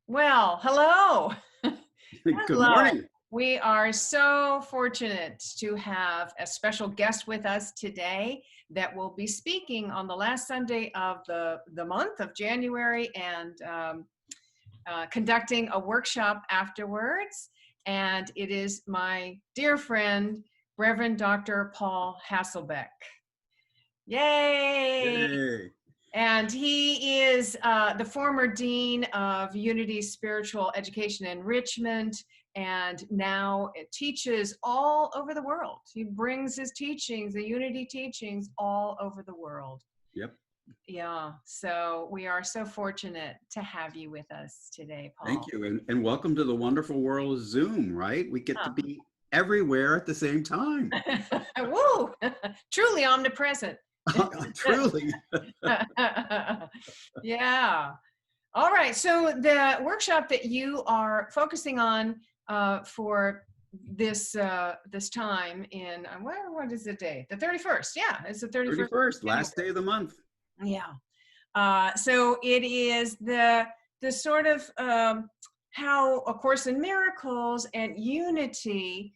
Well, hello. Good Hello. morning. We are so fortunate to have a special guest with us today that will be speaking on the last Sunday of the month of January and conducting a workshop afterwards. And it is my dear friend, Reverend Dr. Paul Hasselbeck. Yay! Yay. And he is the former dean of Unity Spiritual Education Enrichment, and now it teaches all over the world. He brings his teachings, the Unity teachings, all over the world. Yep. Yeah, so we are so fortunate to have you with us today, Thank Paul. you. And welcome to the wonderful world of Zoom, right? We get to be everywhere at the same time. Woo! Truly omnipresent. Truly. Yeah. All right. So the workshop that you are focusing on for this time in what is the day? The 31st. Yeah, it's the 31st. 31st, last day of the month. Yeah. So it is the sort of how A Course in Miracles and Unity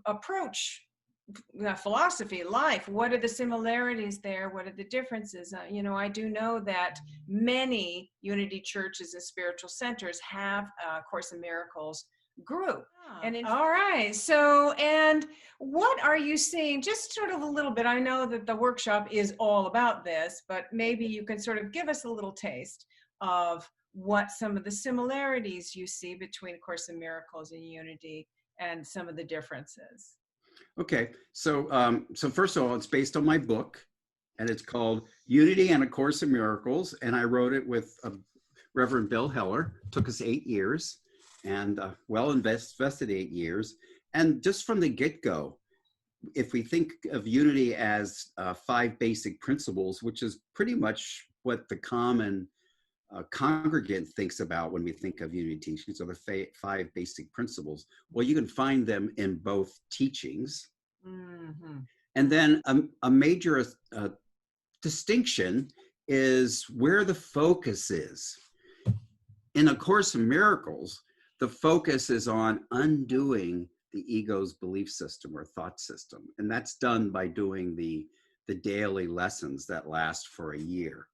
approach philosophy, life. What are the similarities there? What are the differences? I do know that many Unity churches and spiritual centers have a Course in Miracles group. All right. So, and what are you seeing? Just sort of a little bit. I know that the workshop is all about this, but maybe you can sort of give us a little taste of what some of the similarities you see between Course in Miracles and Unity and some of the differences. Okay. So first of all, it's based on my book, and it's called Unity and A Course in Miracles. And I wrote it with Reverend Bill Heller. It took us 8 years, and invested 8 years. And just from the get-go, if we think of Unity as 5 basic principles, which is pretty much what the common congregant thinks about when we think of Unity teachings, so the 5 basic principles. Well, you can find them in both teachings. Mm-hmm. And then a major distinction is where the focus is. In A Course in Miracles, the focus is on undoing the ego's belief system or thought system. And that's done by doing the daily lessons that last for a year.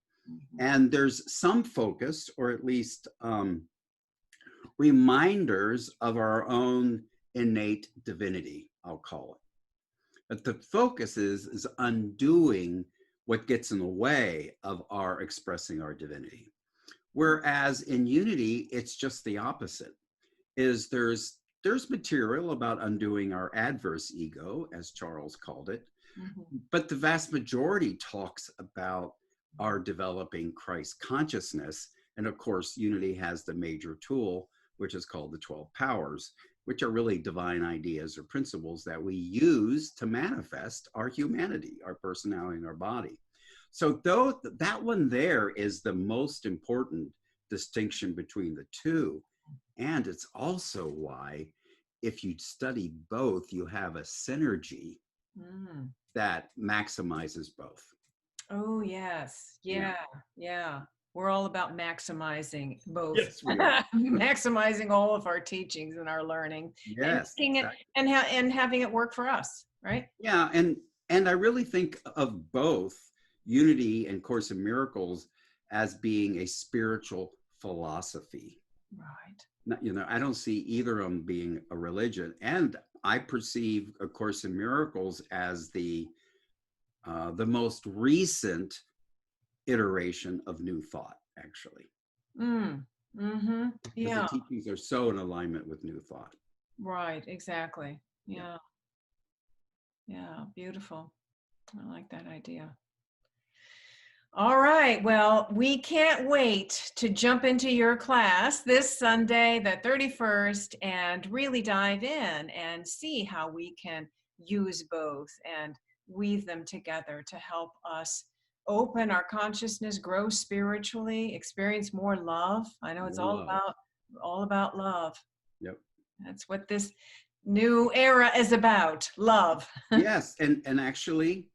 And there's some focus, or at least reminders of our own innate divinity, I'll call it. But the focus is undoing what gets in the way of our expressing our divinity. Whereas in Unity, it's just the opposite. There's material about undoing our adverse ego, as Charles called it, but the vast majority talks about are developing Christ consciousness. And of course, Unity has the major tool, which is called the 12 powers, which are really divine ideas or principles that we use to manifest our humanity, our personality, and our body. So though that one there is the most important distinction between the two. And it's also why if you study both, you have a synergy that maximizes both. Oh, yes. Yeah. We're all about maximizing both. Yes, we are. Maximizing all of our teachings and our learning. Yes. And, exactly. And having it work for us, right? Yeah. And I really think of both Unity and Course in Miracles as being a spiritual philosophy. Right. I don't see either of them being a religion. And I perceive A Course in Miracles as the most recent iteration of New Thought, actually. Yeah. The teachings are so in alignment with New Thought. Right, exactly. Yeah. Beautiful. I like that idea. All right. Well, we can't wait to jump into your class this Sunday, the 31st, and really dive in and see how we can use both and weave them together to help us open our consciousness, grow spiritually, experience more love. I know it's all about love. Yep. That's what this new era is about, love. Yes. And actually,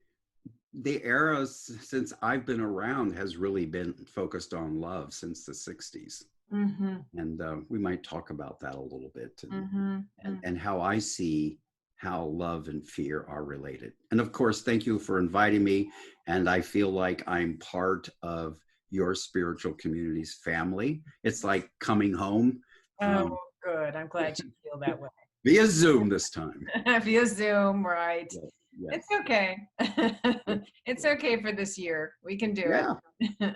the era since I've been around has really been focused on love since the 60s. Mm-hmm. And we might talk about that a little bit, Mm-hmm. and how I see how love and fear are related. And of course, thank you for inviting me. And I feel like I'm part of your spiritual community's family. It's like coming home, Oh, um, good. I'm glad you feel that way. via Zoom this time. Via Zoom, right? Yes, yes, It's okay. yes, It's okay for this year. We can do yeah, it. yeah,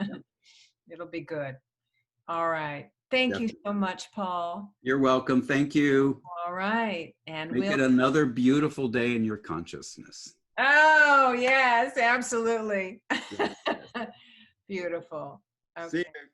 It'll be good. All right. Thank you so definitely. much, Paul. You're welcome. Thank you. All right. And Make we'll, it another beautiful day in your consciousness. oh, yes, absolutely. Yes, yes. Beautiful. See Okay. you.